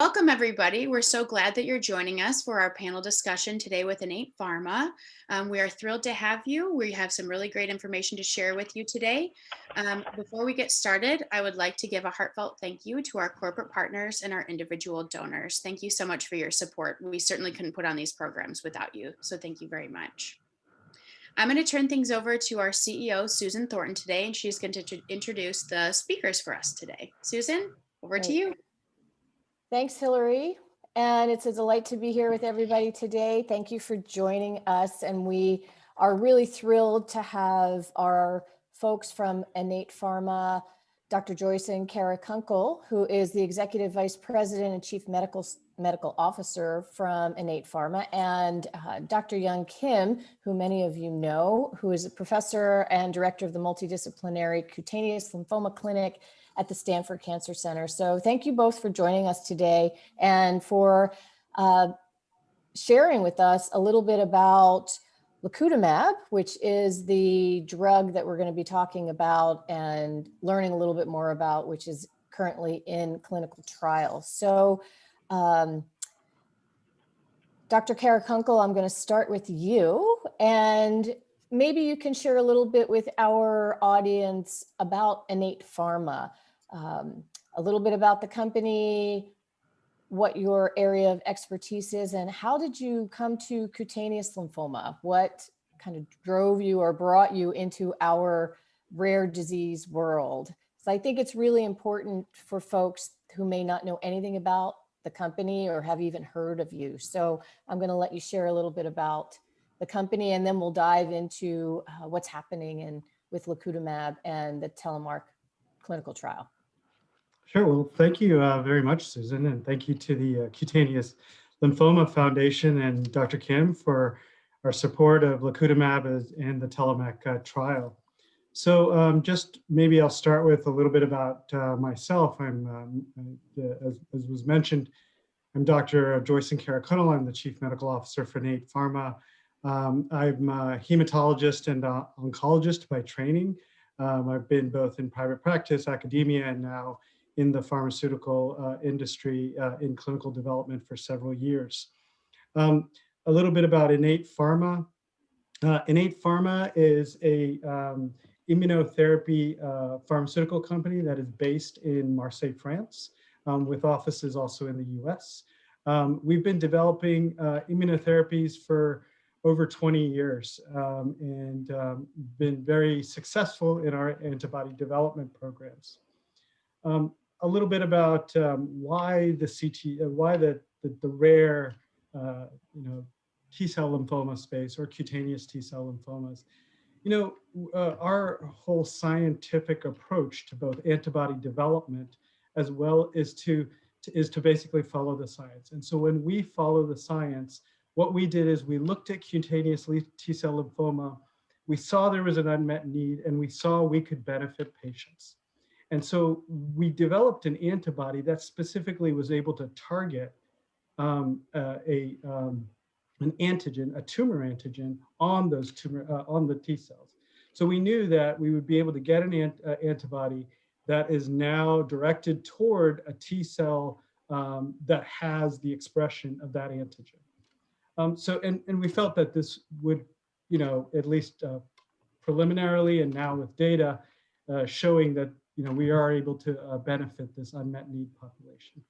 Welcome, everybody. We're so glad that you're joining us for our panel discussion today with Innate Pharma. We are thrilled to have you. We have some really great information to share with you today. Before we get started, I would like to give a heartfelt thank you to our corporate partners and our individual donors. Thank you so much for your support. We certainly couldn't put on these programs without you, so thank you very much. I'm going to turn things over to our CEO, Susan Thornton, today, and she's going to introduce the speakers for us today. Susan, over to you. Thanks, Hillary. And it's a delight to be here with everybody today. Thank you for joining us. And we are really thrilled to have our folks from Innate Pharma, Dr. Joyson Karakunnel, who is the Executive Vice President and Chief Medical Officer from Innate Pharma, and Dr. Youn Kim, who many of you know, who is a professor and director of the multidisciplinary Cutaneous Lymphoma Clinic at the Stanford Cancer Center. So thank you both for joining us today and for sharing with us a little bit about lacutamab, which is the drug that we're going to be talking about and learning a little bit more about, which is currently in clinical trials. So Dr. Karakunnel, I'm going to start with you, and maybe you can share a little bit with our audience about Innate Pharma, a little bit about the company, what your area of expertise is, and how did you come to cutaneous lymphoma? What kind of drove you or brought you into our rare disease world? So I think it's really important for folks who may not know anything about the company or have even heard of you. So I'm going to let you share a little bit about the company, and then we'll dive into what's happening with lacutamab and the Tellomak clinical trial. Sure. Well, thank you very much, Susan, and thank you to the Cutaneous Lymphoma Foundation and Dr. Kim for our support of lacutamab and the Tellomak Trial. So just maybe I'll start with a little bit about myself. I'm, as was mentioned, I'm Dr. Joyson Karakunnel. I'm the Chief Medical Officer for Innate Pharma. I'm a hematologist and oncologist by training. I've been both in private practice, academia, and now in the pharmaceutical industry in clinical development for several years. A little bit about Innate Pharma. Innate Pharma is a immunotherapy pharmaceutical company that is based in Marseille, France, with offices also in the US. We've been developing immunotherapies for over 20 years and been very successful in our antibody development programs. A little bit about why the rare T-cell lymphoma space or cutaneous T-cell lymphomas. Our whole scientific approach to both antibody development as well is to basically follow the science. And so when we follow the science, what we did is we looked at cutaneous T-cell lymphoma, we saw there was an unmet need, and we saw we could benefit patients. And so we developed an antibody that specifically was able to target an antigen, a tumor antigen, on those on the T cells. So we knew that we would be able to get an antibody that is now directed toward a T cell that has the expression of that antigen. And we felt that this would, at least preliminarily and now with data showing that we are able to benefit this unmet need population.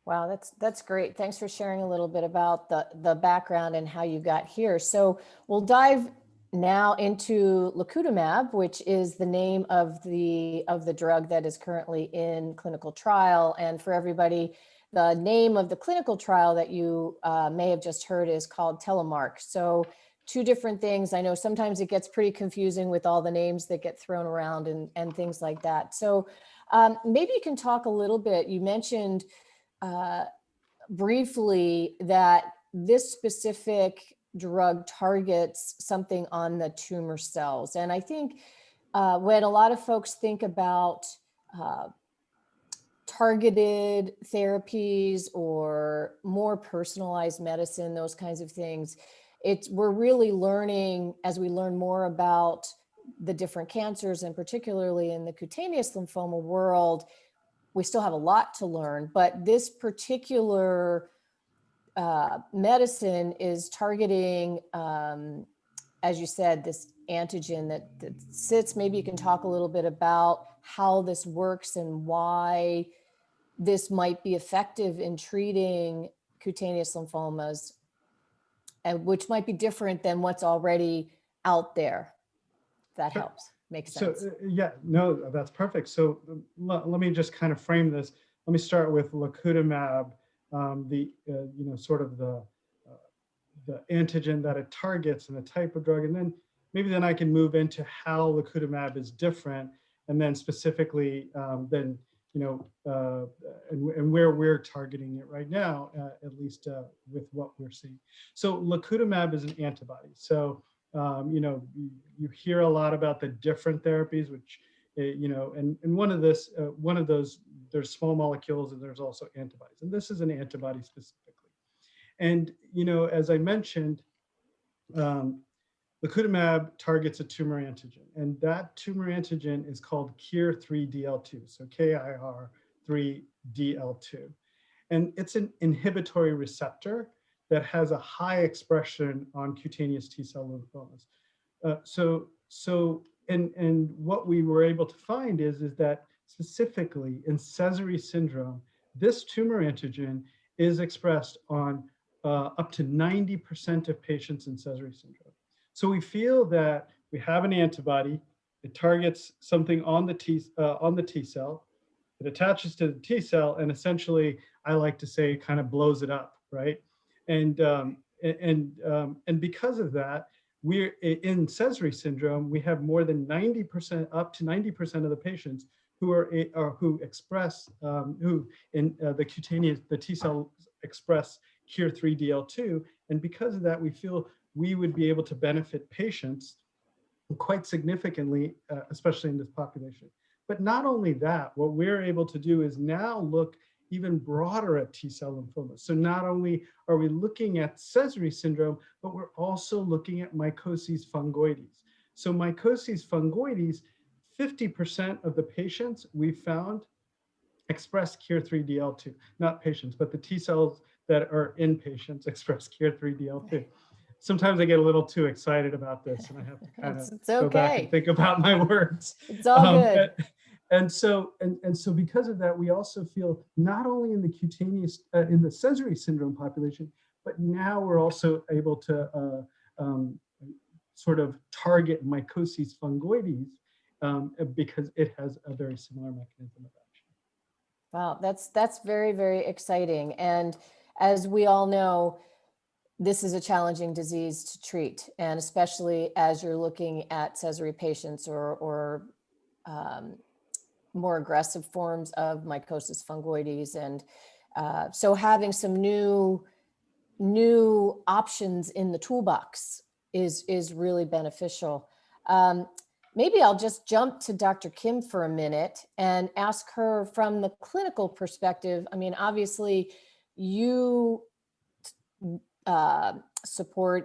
Wow, that's great. Thanks for sharing a little bit about the background and how you got here. So we'll dive now into lacutamab, which is the name of the drug that is currently in clinical trial. And for everybody, the name of the clinical trial that you may have just heard is called Tellomak. So two different things. I know sometimes it gets pretty confusing with all the names that get thrown around and things like that. So maybe you can talk a little bit. You mentioned briefly that this specific drug targets something on the tumor cells. And I think when a lot of folks think about targeted therapies or more personalized medicine, those kinds of things, we're really learning, as we learn more about the different cancers, and particularly in the cutaneous lymphoma world, we still have a lot to learn, but this particular medicine is targeting, as you said, this antigen that sits. Maybe you can talk a little bit about how this works and why this might be effective in treating cutaneous lymphomas, and which might be different than what's already out there. If that helps. Makes sense. So yeah, no, that's perfect. So let me just kind of frame this. Let me start with lacutamab, sort of the antigen that it targets and the type of drug, and then maybe I can move into how lacutamab is different, and then specifically and where we're targeting it right now, at least with what we're seeing. So lacutamab is an antibody. So you hear a lot about the different therapies, which and one of those, there's small molecules and there's also antibodies, and this is an antibody specifically. And as I mentioned, lacutamab targets a tumor antigen, and that tumor antigen is called KIR3DL2, so KIR3DL2. And it's an inhibitory receptor that has a high expression on cutaneous T-cell lymphomas. And what we were able to find is that specifically in Sézary syndrome, this tumor antigen is expressed on up to 90% of patients in Sézary syndrome. So we feel that we have an antibody, it targets something on the T cell, it attaches to the T cell, and essentially, I like to say, kind of blows it up, right? And because of that, we're in Sézary syndrome, we have more than 90%, up to 90% of the patients who express the T cell express KIR3DL2, and because of that, we feel we would be able to benefit patients quite significantly, especially in this population. But not only that, what we're able to do is now look even broader at T-cell lymphomas. So not only are we looking at Sézary syndrome, but we're also looking at mycosis fungoides. So mycosis fungoides, 50% of the patients we found express KIR3DL2, not patients, but the T cells that are in patients express KIR3DL2. Sometimes I get a little too excited about this, and I have to kind of go back and think about my words. It's all good. And so because of that, we also feel not only in the cutaneous, in the Sézary syndrome population, but now we're also able to sort of target mycosis fungoides because it has a very similar mechanism of action. Wow, that's very, very exciting. And as we all know, this is a challenging disease to treat, and especially as you're looking at Sézary patients or more aggressive forms of mycosis fungoides. And so having some new options in the toolbox is really beneficial. Maybe I'll just jump to Dr. Kim for a minute and ask her from the clinical perspective. I mean, obviously you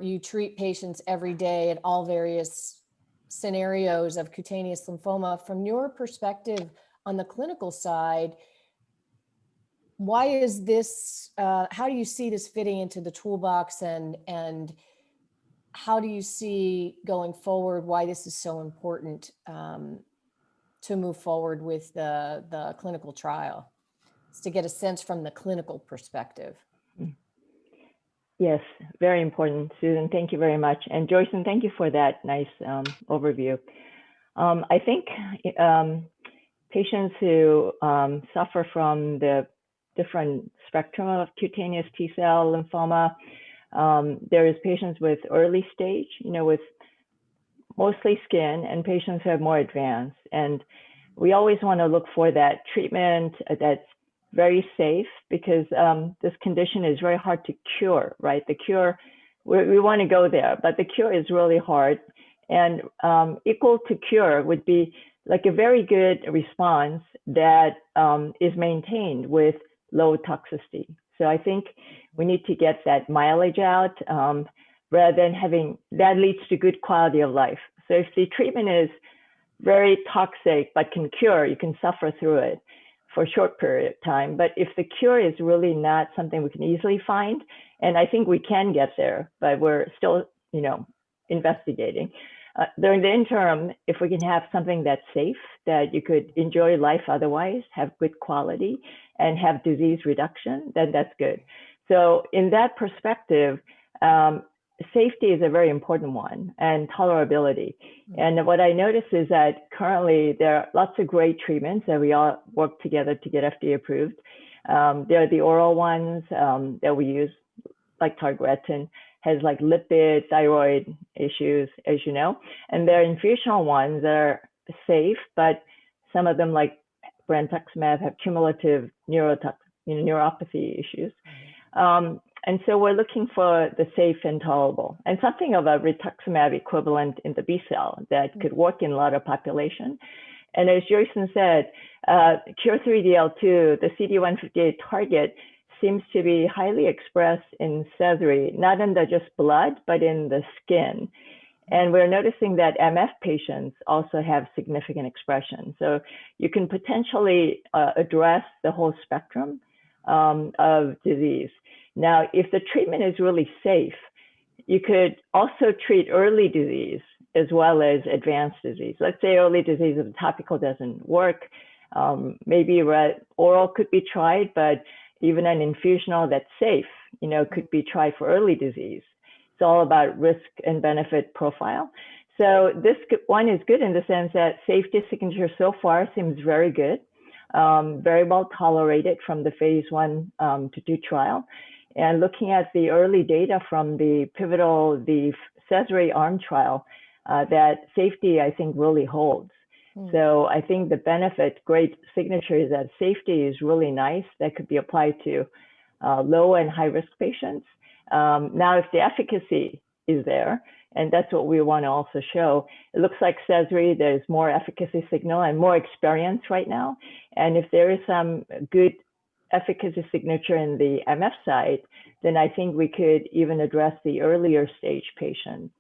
you treat patients every day at all various scenarios of cutaneous lymphoma. From your perspective on the clinical side, why is this, how do you see this fitting into the toolbox, and how do you see going forward why this is so important to move forward with the clinical trial? It's to get a sense from the clinical perspective. Yes, very important, Susan. Thank you very much. And Joyson, thank you for that nice overview. I think patients who suffer from the different spectrum of cutaneous T-cell lymphoma, there is patients with early stage, with mostly skin, and patients who have more advanced. And we always want to look for that treatment that's very safe, because this condition is very hard to cure, right? The cure, we want to go there, but the cure is really hard. And equal to cure would be like a very good response that is maintained with low toxicity. So I think we need to get that mileage out rather than having, that leads to good quality of life. So if the treatment is very toxic but can cure, you can suffer through it. for a short period of time. But if the cure is really not something we can easily find, and I think we can get there, but we're still, investigating. During the interim, if we can have something that's safe, that you could enjoy life otherwise, have good quality, and have disease reduction, then that's good. So in that perspective, safety is a very important one, and tolerability. And what I notice is that currently there are lots of great treatments that we all work together to get FDA approved. There are the oral ones that we use, like targretin, has like lipid, thyroid issues, as you know. And there are infusional ones that are safe, but some of them, like brentuximab, have cumulative neuropathy issues. And so we're looking for the safe and tolerable, and something of a rituximab equivalent in the B cell that could work in a lot of population. And as Joyson said, Cure3DL2, the CD158 target, seems to be highly expressed in Sézary, not in the just blood, but in the skin. And we're noticing that MF patients also have significant expression. So you can potentially address the whole spectrum of disease. Now, if the treatment is really safe, you could also treat early disease as well as advanced disease. Let's say early disease, if the topical doesn't work, maybe oral could be tried, but even an infusional that's safe, could be tried for early disease. It's all about risk and benefit profile. So this one is good in the sense that safety signature so far seems very good, very well tolerated from the phase 1 to 2 trial. And looking at the early data from the pivotal, the Sézary arm trial, that safety, I think, really holds. So I think the benefit, great signature, is that safety is really nice. That could be applied to low and high risk patients. Now, if the efficacy is there, and that's what we want to also show, it looks like Sézary, there's more efficacy signal and more experience right now. And if there is some good efficacy signature in the MF side, then I think we could even address the earlier stage patients.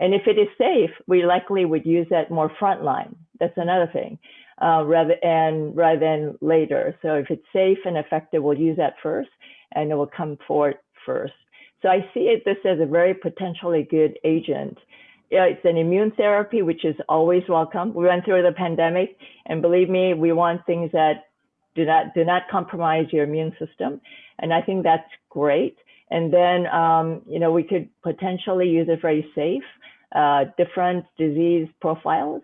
And if it is safe, we likely would use that more frontline. That's another thing, rather than later. So if it's safe and effective, we'll use that first, and it will come forward first. So I see this as a very potentially good agent. It's an immune therapy, which is always welcome. We went through the pandemic, and believe me, we want things that do not compromise your immune system, and I think that's great. And then we could potentially use it very safe, different disease profiles.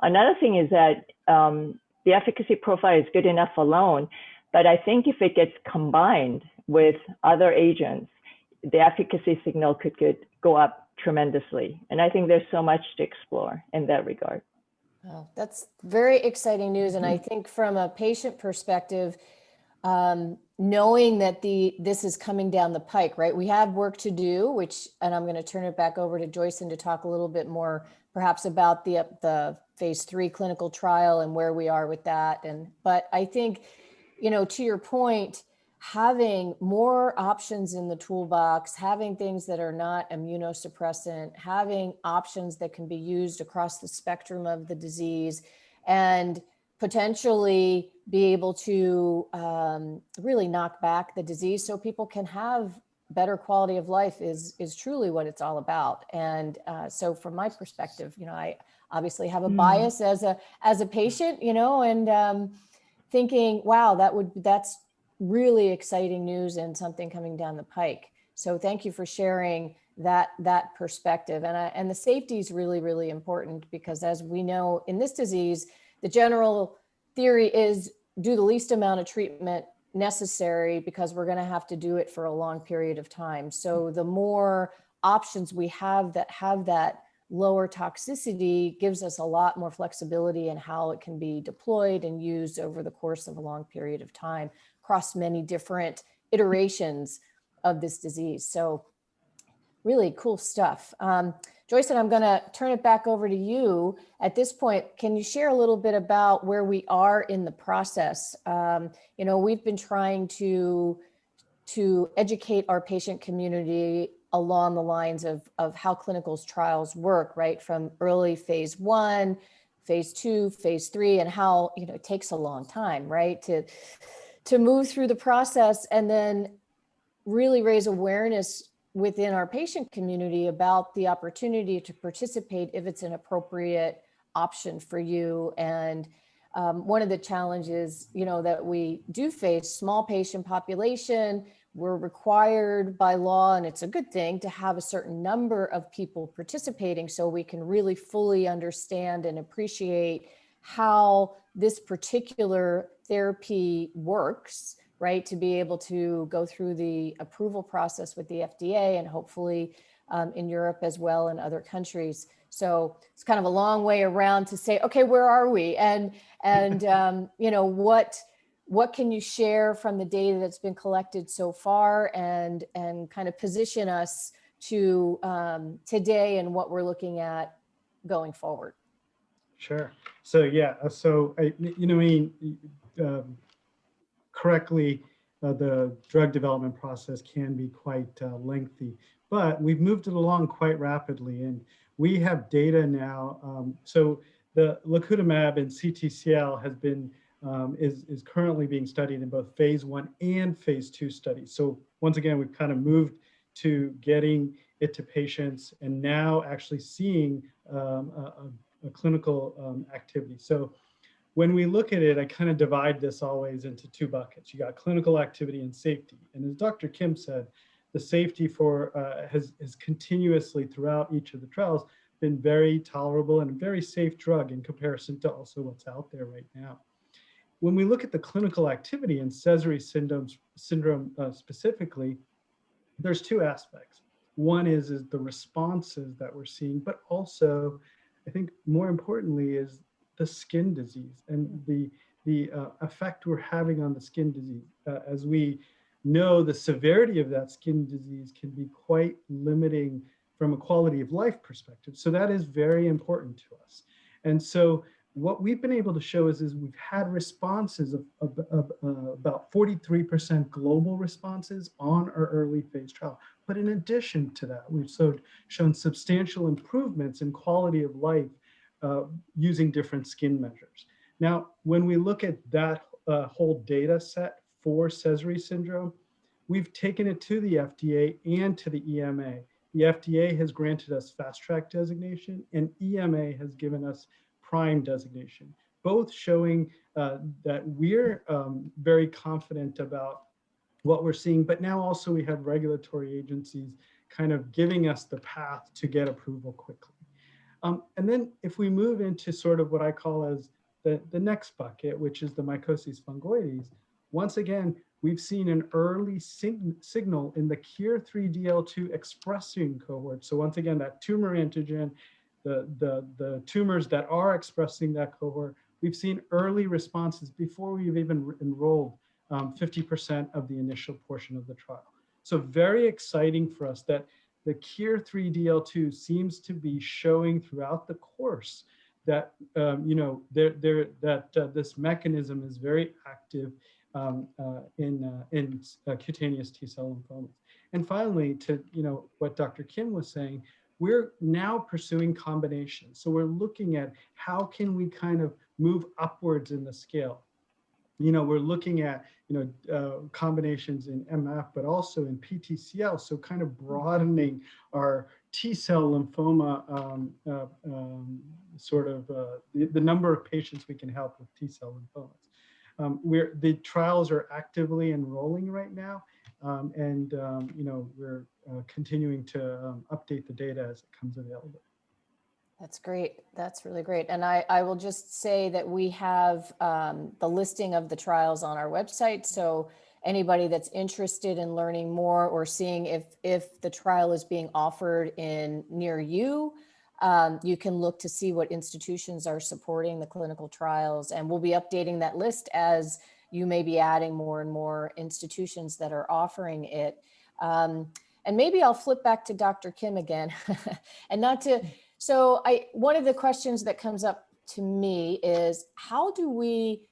Another thing is that the efficacy profile is good enough alone, but I think if it gets combined with other agents, the efficacy signal could go up tremendously. And I think there's so much to explore in that regard. Oh, that's very exciting news. And I think from a patient perspective, knowing that this is coming down the pike, right? We have work to do, and I'm going to turn it back over to Joyson to talk a little bit more, perhaps about the phase 3 clinical trial and where we are with that. But I think, to your point, having more options in the toolbox, having things that are not immunosuppressant, having options that can be used across the spectrum of the disease, and potentially be able to really knock back the disease so people can have better quality of life is truly what it's all about. And so from my perspective, I obviously have a bias as a patient, and thinking, wow, that's really exciting news and something coming down the pike. So thank you for sharing that perspective. And the safety is really, really important, because as we know in this disease, the general theory is do the least amount of treatment necessary, because we're going to have to do it for a long period of time. So the more options we have that lower toxicity gives us a lot more flexibility in how it can be deployed and used over the course of a long period of time across many different iterations of this disease. So really cool stuff. Joyson, I'm going to turn it back over to you. At this point, can you share a little bit about where we are in the process? We've been trying to educate our patient community along the lines of how clinical trials work, right? From early phase 1, phase 2, phase 3, and how, it takes a long time, right, to move through the process and then really raise awareness within our patient community about the opportunity to participate if it's an appropriate option for you. And one of the challenges, that we do face, small patient population, we're required by law, and it's a good thing, to have a certain number of people participating so we can really fully understand and appreciate how this particular therapy works, right? To be able to go through the approval process with the FDA and hopefully in Europe as well and other countries. So it's kind of a long way around to say, okay, where are we? And what can you share from the data that's been collected so far, and kind of position us to today and what we're looking at going forward? Sure. So yeah, correctly, the drug development process can be quite lengthy, but we've moved it along quite rapidly, and we have data now. So the lacutamab in CTCL has been is currently being studied in both phase 1 and phase 2 studies. So once again, we've kind of moved to getting it to patients and now actually seeing a clinical activity. So when we look at it, I kind of divide this always into two buckets. You got clinical activity and safety. And as Dr. Kim said, the safety has continuously throughout each of the trials been very tolerable and a very safe drug in comparison to also what's out there right now. When we look at the clinical activity in Sézary syndrome specifically, there's two aspects. One is the responses that we're seeing, but also, I think more importantly, is the skin disease and the effect we're having on the skin disease. As we know, the severity of that skin disease can be quite limiting from a quality of life perspective. So that is very important to us. And so what we've been able to show is we've had responses of about 43% global responses on our early phase trial. But in addition to that, we've shown substantial improvements in quality of life using different skin measures. Now, when we look at that whole data set for Sézary syndrome, we've taken it to the FDA and to the EMA. The FDA has granted us fast track designation, and EMA has given us PRIME designation, both showing that we're very confident about what we're seeing, but now also we have regulatory agencies kind of giving us the path to get approval quickly. And then if we move into sort of what I call as the next bucket, which is the mycosis fungoides, once again, we've seen an early signal in the KIR3DL2 expressing cohort. So once again, that tumor antigen, the tumors that are expressing that cohort, we've seen early responses before we've even enrolled 50% of the initial portion of the trial. So very exciting for us that the KIR3DL2 seems to be showing throughout the course that this mechanism is very active in cutaneous T-cell lymphomas. And finally, to what Dr. Kim was saying, we're now pursuing combinations. So we're looking at how can we kind of move upwards in the scale. We're looking at combinations in MF, but also in PTCL. So kind of broadening our T-cell lymphoma the number of patients we can help with T-cell lymphomas. The trials are actively enrolling right now, and we're continuing to update the data as it comes available. That's great. That's really great. And I will just say that we have the listing of the trials on our website. So anybody that's interested in learning more or seeing if the trial is being offered near you, you can look to see what institutions are supporting the clinical trials. And we'll be updating that list as you may be adding more and more institutions that are offering it. And maybe I'll flip back to Dr. Kim again and not to... So one of the questions that comes up to me is, how do we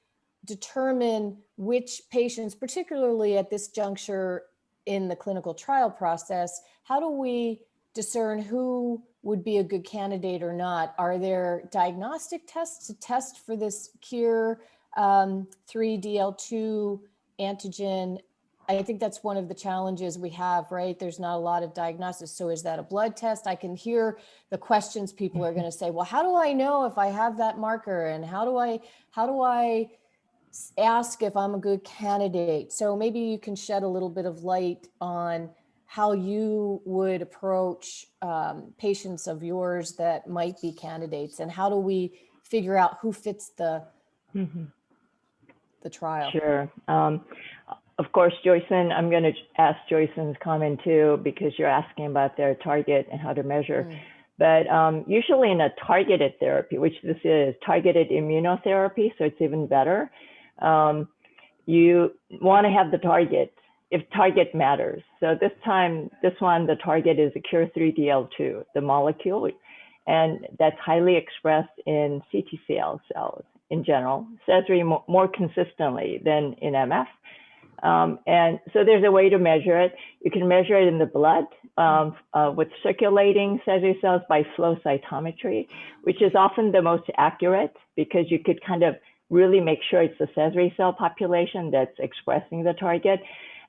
determine which patients, particularly at this juncture in the clinical trial process, how do we discern who would be a good candidate or not? Are there diagnostic tests to test for this KIR3DL2 antigen? I think that's one of the challenges we have, right? There's not a lot of diagnosis. So is that a blood test? I can hear the questions people are going to say, well, how do I know if I have that marker? And how do I ask if I'm a good candidate? So maybe you can shed a little bit of light on how you would approach patients of yours that might be candidates, and how do we figure out who fits the trial? Sure. Of course, Joyson, I'm going to ask Joyson's comment too, because you're asking about their target and how to measure. But usually in a targeted therapy, which this is targeted immunotherapy, so it's even better, you want to have the target if target matters. So this one, the target is a KIR3DL2, the molecule, and that's highly expressed in CTCL cells in general, Sézary more consistently than in MF. And so there's a way to measure it. You can measure it in the blood with circulating Sézary cells by flow cytometry, which is often the most accurate because you could kind of really make sure it's the Sézary cell population that's expressing the target.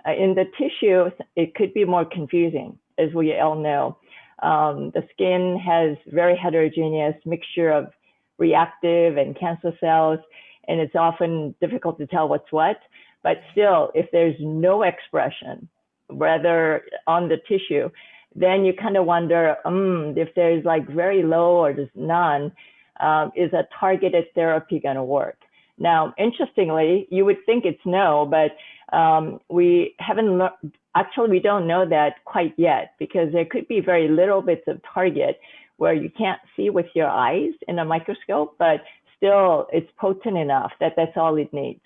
In the tissue, it could be more confusing, as we all know. The skin has very heterogeneous mixture of reactive and cancer cells, and it's often difficult to tell what's what. But still, if there's no expression, rather on the tissue, then you kind of wonder, if there's like very low or just none, is a targeted therapy going to work? Now, interestingly, you would think it's no, but we haven't actually, we don't know that quite yet, because there could be very little bits of target where you can't see with your eyes in a microscope, but still it's potent enough that that's all it needs.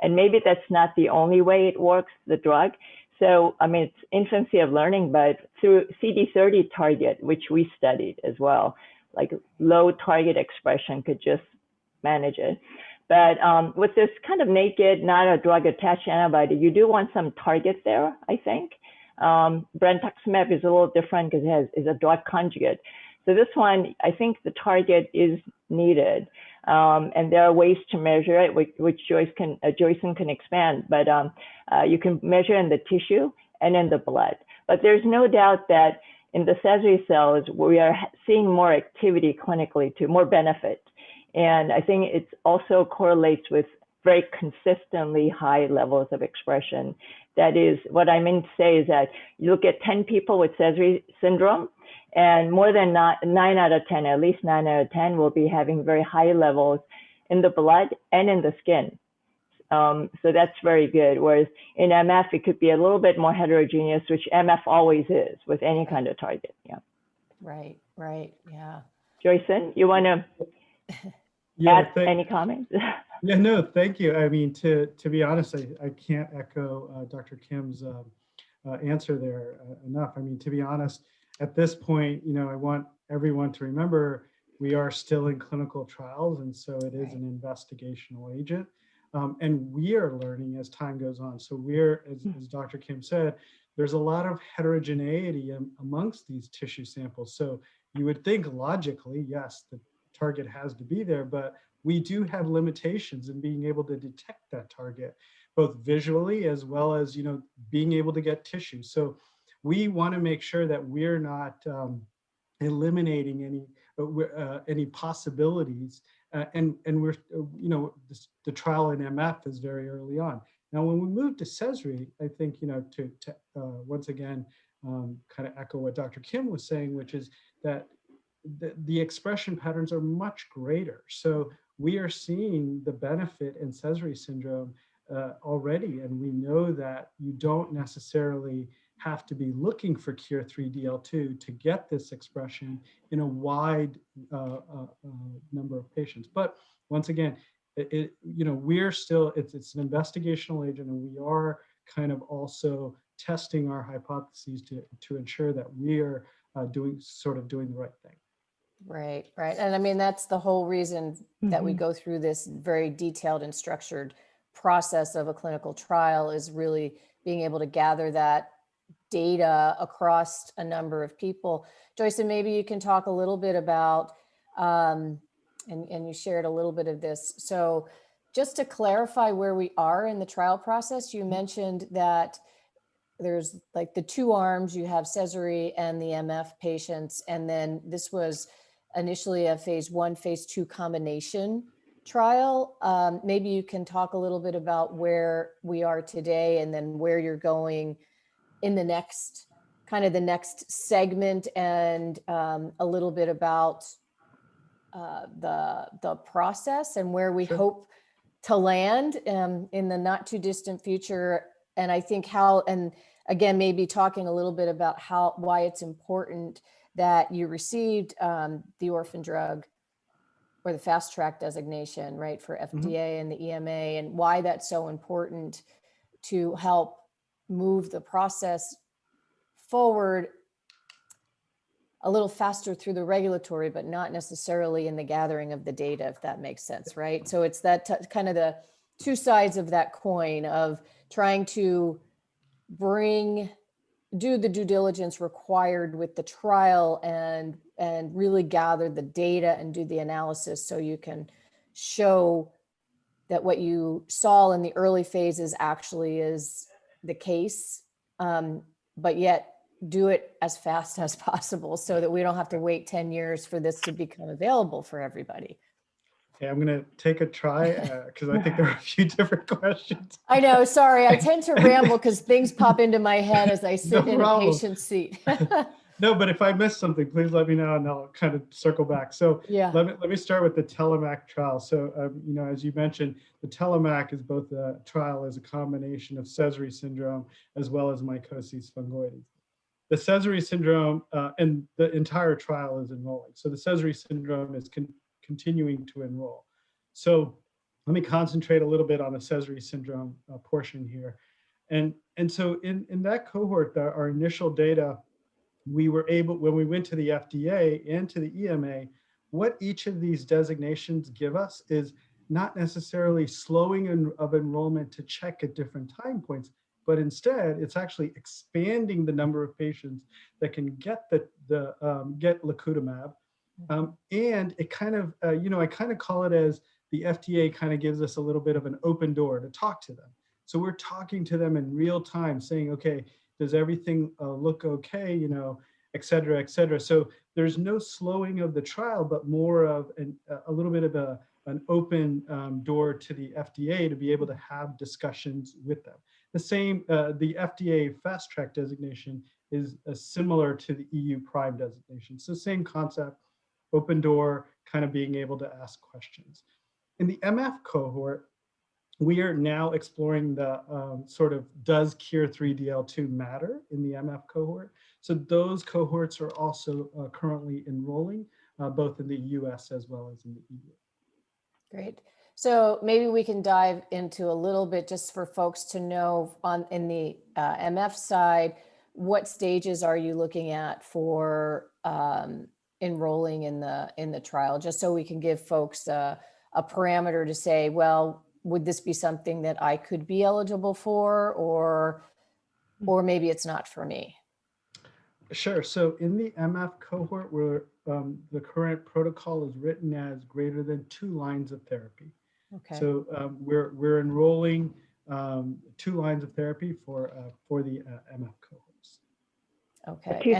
And maybe that's not the only way it works, the drug. So, I mean, it's infancy of learning, but through CD30 target, which we studied as well, like low target expression could just manage it. But with this kind of naked, not a drug attached antibody, you do want some target there, I think. Brentuximab is a little different because it is a drug conjugate. So this one, I think the target is needed. And there are ways to measure it, which Joyson can expand, but you can measure in the tissue and in the blood. But there's no doubt that in the Sézary cells, we are seeing more activity clinically too, more benefit. And I think it also correlates with very consistently high levels of expression. That is, what I mean to say is that you look at 10 people with Sézary syndrome, and more than 9 out of 10, at least 9 out of 10 will be having very high levels in the blood and in the skin. So that's very good. Whereas in MF, it could be a little bit more heterogeneous, which MF always is with any kind of target. Yeah. Right. Yeah. Joyson, you want to add any comments? Yeah, no, thank you. I mean, to be honest, I can't echo Dr. Kim's answer there enough. I mean, to be honest, at this point, I want everyone to remember we are still in clinical trials, and so it is an investigational agent. And we are learning as time goes on. So we're, as Dr. Kim said, there's a lot of heterogeneity amongst these tissue samples. So you would think logically, yes, the target has to be there, but we do have limitations in being able to detect that target, both visually as well as, being able to get tissue. So we want to make sure that we're not eliminating any possibilities. And we're, the trial in MF is very early on. Now, when we move to Sézary, I think, to once again, kind of echo what Dr. Kim was saying, which is that the expression patterns are much greater. So we are seeing the benefit in Sézary syndrome already. And we know that you don't necessarily have to be looking for KIR3DL2 to get this expression in a wide number of patients. But once again, we're still, it's an investigational agent, and we are kind of also testing our hypotheses to ensure that we are doing the right thing. Right. And I mean, that's the whole reason that we go through this very detailed and structured process of a clinical trial, is really being able to gather that data across a number of people. Joyson, maybe you can talk a little bit about, and you shared a little bit of this. So just to clarify where we are in the trial process, you mentioned that there's like the two arms, you have Sézary and the MF patients, and then this was initially a phase 1, phase 2 combination trial. Maybe you can talk a little bit about where we are today and then where you're going in the next, kind of the next segment, and a little bit about the process and where we hope to land in the not too distant future. And I think how, and again, maybe talking a little bit about why it's important that you received the orphan drug or the fast track designation, right, for FDA and the EMA, and why that's so important to help move the process forward a little faster through the regulatory, but not necessarily in the gathering of the data, if that makes sense, right? So it's that kind of the two sides of that coin of trying to do the due diligence required with the trial and really gather the data and do the analysis so you can show that what you saw in the early phases actually is the case, but yet do it as fast as possible so that we don't have to wait 10 years for this to become available for everybody. Okay, I'm going to take a try because I think there are a few different questions. I know, sorry, I tend to ramble because things pop into my head as I sit in a patient's seat. No, but if I miss something, please let me know and I'll kind of circle back. So yeah, let me start with the Tellomak trial. So, you know, as you mentioned, the Tellomak is both a trial as a combination of Sézary syndrome as well as mycosis fungoides. The Sézary syndrome and the entire trial is enrolling. So the Sézary syndrome is continuing to enroll. So let me concentrate a little bit on the Sézary syndrome portion here. And so in that cohort, our initial data, we were able, when we went to the FDA and to the EMA, what each of these designations give us is not necessarily slowing of enrollment to check at different time points, but instead it's actually expanding the number of patients that can get get lacutamab. And it kind of, you know, I kind of call it as the FDA kind of gives us a little bit of an open door to talk to them. So we're talking to them in real time saying, okay, does everything look okay, you know, et cetera, et cetera. So there's no slowing of the trial, but more of a little bit of an open door to the FDA to be able to have discussions with them. The same, the FDA fast track designation is similar to the EU Prime designation. So same concept, open door, kind of being able to ask questions. In the MF cohort, we are now exploring the sort of, does KIR3DL2 matter in the MF cohort? So those cohorts are also currently enrolling, both in the US as well as in the EU. Great. So maybe we can dive into a little bit just for folks to know in the MF side, what stages are you looking at for enrolling in the trial, just so we can give folks a parameter to say, well, would this be something that I could be eligible for, or maybe it's not for me? Sure. So in the MF cohort, where the current protocol is written as greater than 2 lines of therapy. Okay. So we're enrolling 2 lines of therapy for the MF cohorts. Okay. 2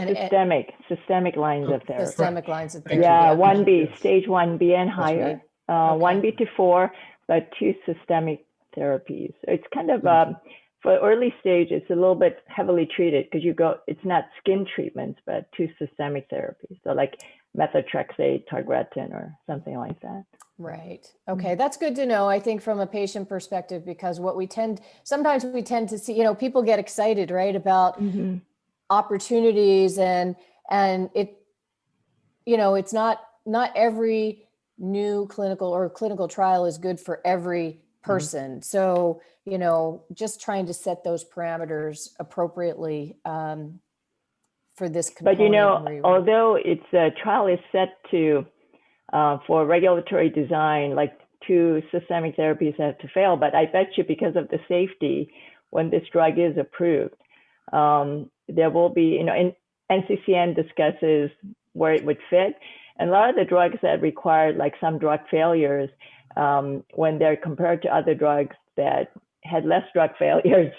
systemic lines of therapy. Systemic lines of therapy. Yeah, Okay. 1B, Yes. stage 1B and higher. Right. Okay. 1B to 4, but 2 systemic therapies. It's kind of for early stage, it's a little bit heavily treated because it's not skin treatments, but 2 systemic therapies. So like methotrexate, tagretin, or something like that. Right. Okay. That's good to know, I think, from a patient perspective, because what sometimes we tend to see, you know, people get excited, right, about opportunities and it, you know, it's not every new clinical trial is good for every person. So, you know, just trying to set those parameters appropriately for this component. But, you know, although a trial is set to, for regulatory design, like 2 systemic therapies have to fail, but I bet you because of the safety, when this drug is approved, there will be, you know, in NCCN discusses where it would fit. And a lot of the drugs that require like some drug failures, when they're compared to other drugs that had less drug failures,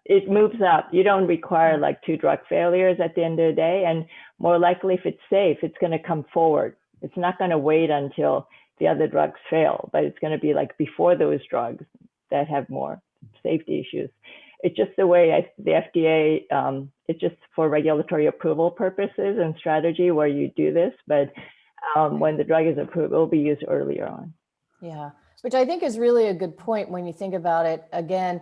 it moves up. You don't require like 2 drug failures at the end of the day. And more likely, if it's safe, it's going to come forward. It's not going to wait until the other drugs fail, but it's going to be like before those drugs that have more safety issues. It's just the way the FDA, it's just for regulatory approval purposes and strategy where you do this, but when the drug is approved, it will be used earlier on. Yeah, which I think is really a good point when you think about it. Again,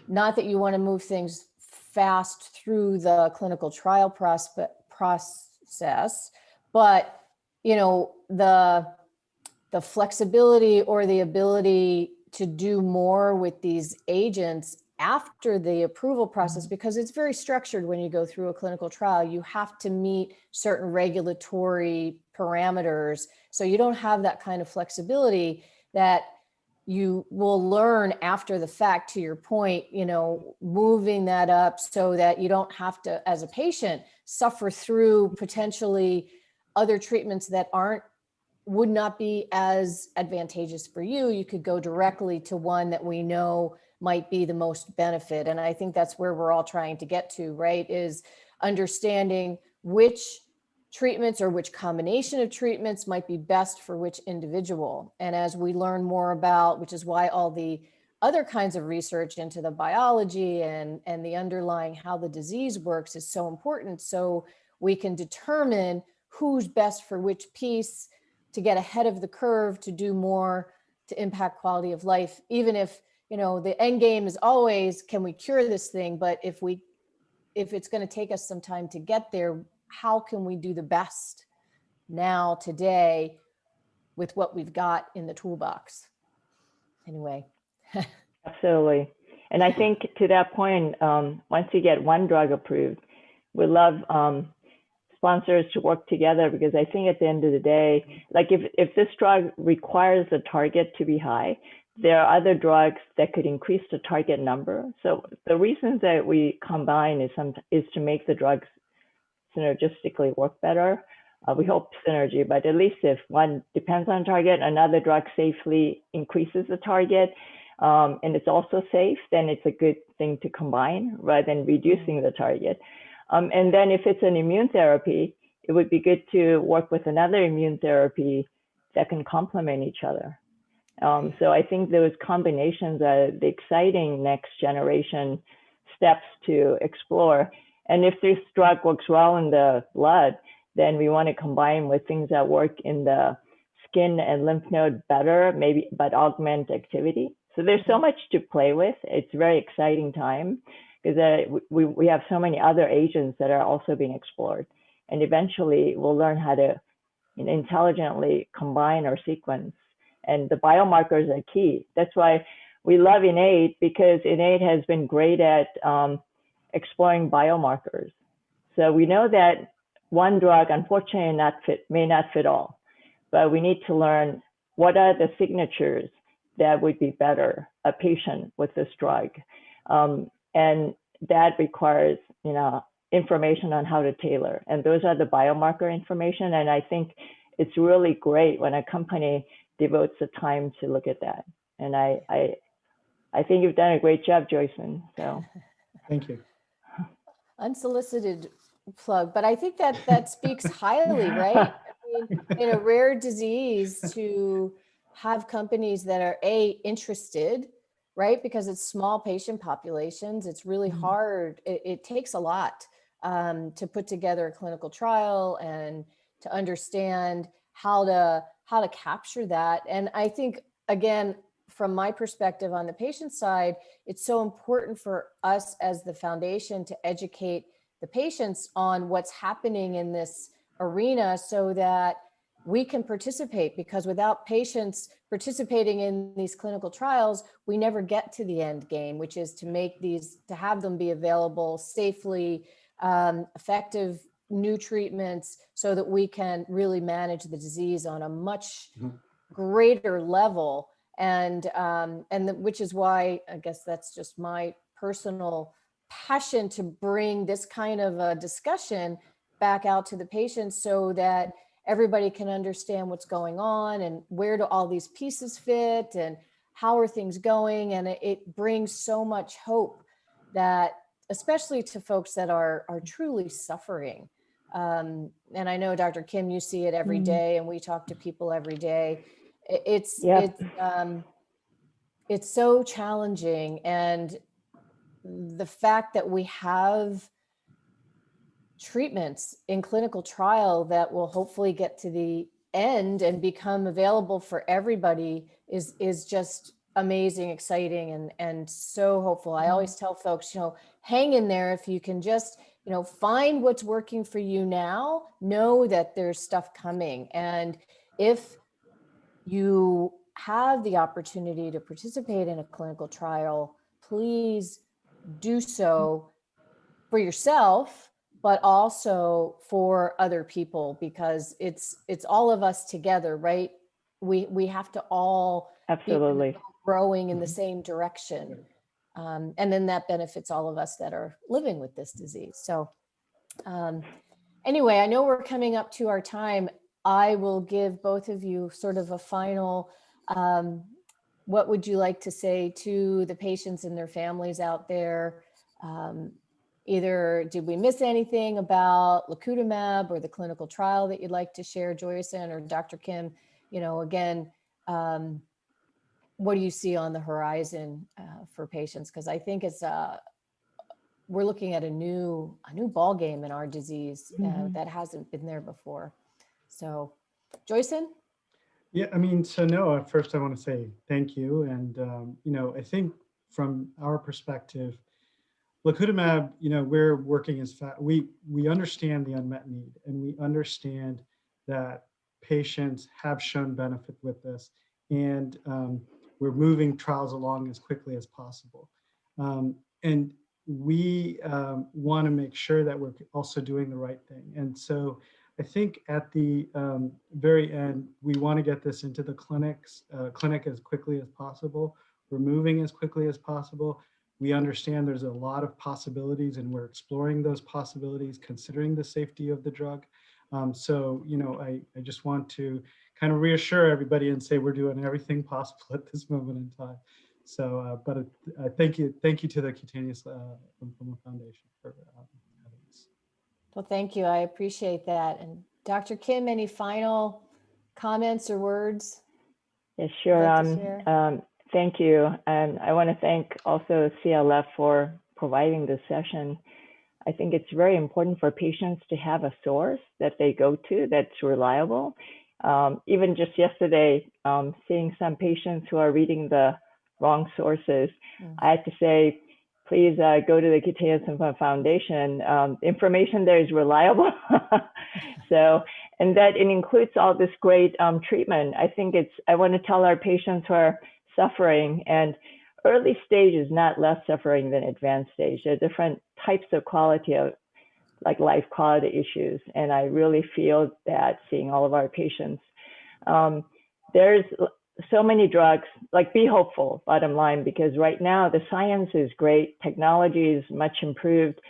not that you want to move things fast through the clinical trial process, but you know, the flexibility or the ability to do more with these agents after the approval process, because it's very structured when you go through a clinical trial. You have to meet certain regulatory parameters. So you don't have that kind of flexibility that you will learn after the fact, to your point, you know, moving that up so that you don't have to, as a patient, suffer through potentially other treatments that would not be as advantageous for you. You could go directly to one that we know might be the most benefit. And I think that's where we're all trying to get to, right? Is understanding which treatments or which combination of treatments might be best for which individual. And as we learn more about, which is why all the other kinds of research into the biology and the underlying how the disease works is so important. So we can determine who's best for which piece to get ahead of the curve, to do more, to impact quality of life, even if, you know, the end game is always, can we cure this thing? But if it's going to take us some time to get there, how can we do the best now, today, with what we've got in the toolbox? Anyway. Absolutely. And I think to that point, once you get one drug approved, we love sponsors to work together, because I think at the end of the day, like if this drug requires the target to be high, there are other drugs that could increase the target number. So the reasons that we combine is to make the drugs synergistically work better. We hope synergy, but at least if one depends on target, another drug safely increases the target, and it's also safe, then it's a good thing to combine rather than reducing the target. And then if it's an immune therapy, it would be good to work with another immune therapy that can complement each other. So I think those combinations are the exciting next generation steps to explore. And if this drug works well in the blood, then we want to combine with things that work in the skin and lymph node better, maybe, but augment activity. So there's so much to play with. It's a very exciting time, because we have so many other agents that are also being explored. And eventually we'll learn how to intelligently combine or sequence. And the biomarkers are key. That's why we love Innate, because Innate has been great at exploring biomarkers. So we know that one drug, unfortunately, may not fit all, but we need to learn what are the signatures that would be better a patient with this drug. And that requires, you know, information on how to tailor. And those are the biomarker information. And I think it's really great when a company devotes the time to look at that. And I think you've done a great job, Joyson. So Thank you. Unsolicited plug, but I think that speaks highly, right? I mean, in a rare disease, to have companies that are interested, right? Because it's small patient populations, it's really hard. It takes a lot to put together a clinical trial and to understand how to capture that. And I think, again, from my perspective on the patient side, it's so important for us as the foundation to educate the patients on what's happening in this arena so that we can participate, because without patients participating in these clinical trials, we never get to the end game, which is to have them be available safely, effective new treatments, so that we can really manage the disease on a much greater level. And which is why, I guess that's just my personal passion to bring this kind of a discussion back out to the patients so that everybody can understand what's going on and where do all these pieces fit and how are things going. And it brings so much hope that, especially to folks that are truly suffering. And I know, Dr. Kim, you see it every day, and we talk to people every day. It's so challenging. And the fact that we have treatments in clinical trial that will hopefully get to the end and become available for everybody is just amazing, exciting, and so hopeful. I always tell folks, hang in there. If you can just, find what's working for you now, know that there's stuff coming. And if you have the opportunity to participate in a clinical trial, please do so for yourself, but also for other people, because it's all of us together, right? We have to all absolutely be growing in the same direction. And then that benefits all of us that are living with this disease. So anyway, I know we're coming up to our time. I will give both of you sort of a final, what would you like to say to the patients and their families out there? Either did we miss anything about lacutamab or the clinical trial that you'd like to share, Joyson or Dr. Kim? Again, what do you see on the horizon for patients? Because I think it's we're looking at a new ball game in our disease that hasn't been there before. So, Joyson? Yeah, so first I want to say thank you. And, I think from our perspective, lacutamab, we're working as fast. We understand the unmet need, and we understand that patients have shown benefit with this, and we're moving trials along as quickly as possible. And we want to make sure that we're also doing the right thing. And so I think at the very end, we want to get this into the clinic as quickly as possible. We're moving as quickly as possible. We understand there's a lot of possibilities, and we're exploring those possibilities, considering the safety of the drug. So, I just want to kind of reassure everybody and say we're doing everything possible at this moment in time. So, but thank you to the Cutaneous Lymphoma Foundation for having us. Well, thank you. I appreciate that. And Dr. Kim, any final comments or words? Yeah, sure. Thank you. And I want to thank also CLF for providing this session. I think it's very important for patients to have a source that they go to that's reliable. Even just yesterday, seeing some patients who are reading the wrong sources, I had to say, please go to the Cutaneous Lymphoma Foundation. Information there is reliable. So, and that it includes all this great treatment. I think I want to tell our patients who are suffering, and early stage is not less suffering than advanced stage. There are different types of quality of life quality issues. And I really feel that seeing all of our patients. There's so many drugs, be hopeful, bottom line, because right now the science is great. Technology is much improved.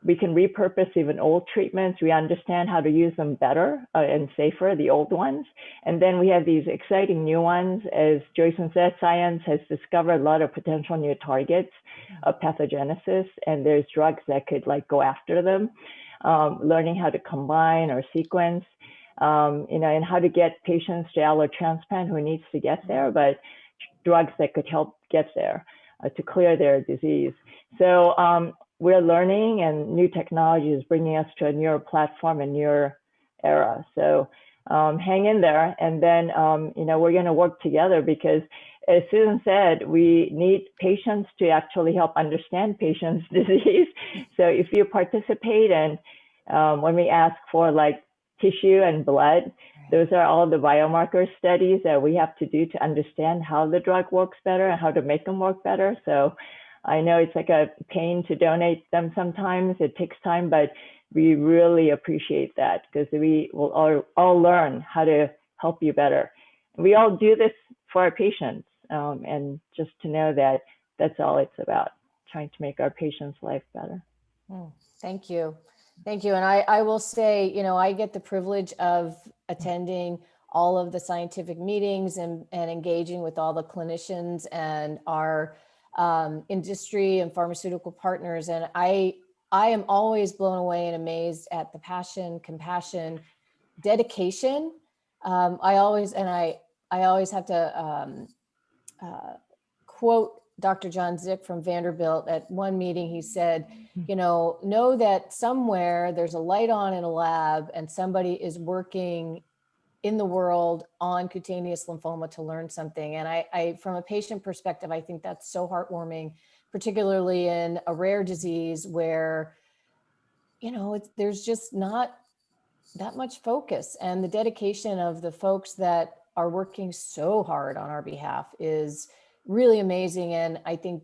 We can repurpose even old treatments. We understand how to use them better and safer, the old ones. And then we have these exciting new ones. As Joyson said, science has discovered a lot of potential new targets of pathogenesis, and there's drugs that could go after them, learning how to combine or sequence, and how to get patients to allotransplant who needs to get there, but drugs that could help get there to clear their disease. So we're learning, and new technology is bringing us to a newer platform, a newer era. So hang in there, and then we're going to work together, because as Susan said, we need patients to actually help understand patients' disease. So if you participate in when we ask for tissue and blood, those are all the biomarker studies that we have to do to understand how the drug works better and how to make them work better. So I know it's a pain to donate them sometimes. It takes time, but we really appreciate that, because we will all learn how to help you better. We all do this for our patients, and just to know that that's all it's about. trying to make our patients' life better. Thank you. Thank you. And I will say, you know, I get the privilege of attending all of the scientific meetings and engaging with all the clinicians and our industry and pharmaceutical partners. And I am always blown away and amazed at the passion, compassion, dedication. I always have to quote Dr. John Zick from Vanderbilt. At one meeting, he said, you know that somewhere there's a light on in a lab and somebody is working in the world on cutaneous lymphoma to learn something. And I from a patient perspective, I think that's so heartwarming, particularly in a rare disease where, you know, there's just not that much focus, and the dedication of the folks that are working so hard on our behalf is really amazing. And I think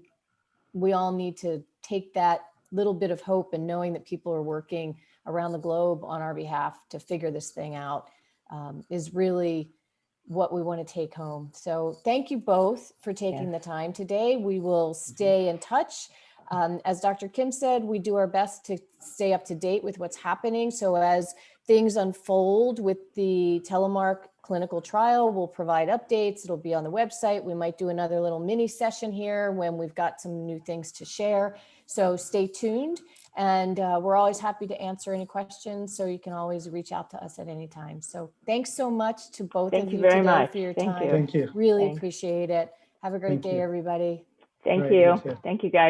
we all need to take that little bit of hope and knowing that people are working around the globe on our behalf to figure this thing out is really what we want to take home. So thank you both for taking the time today. We will stay in touch. As Dr. Kim said, we do our best to stay up to date with what's happening. So as things unfold with the Tellomak clinical trial, we'll provide updates. It'll be on the website. We might do another little mini session here when we've got some new things to share. So stay tuned. And we're always happy to answer any questions. So you can always reach out to us at any time. So thanks so much to both of you today for your time. Thank you. Really Thanks. appreciate it. Have a great day, everybody. Thank Right, you. you too. Thank you, guys.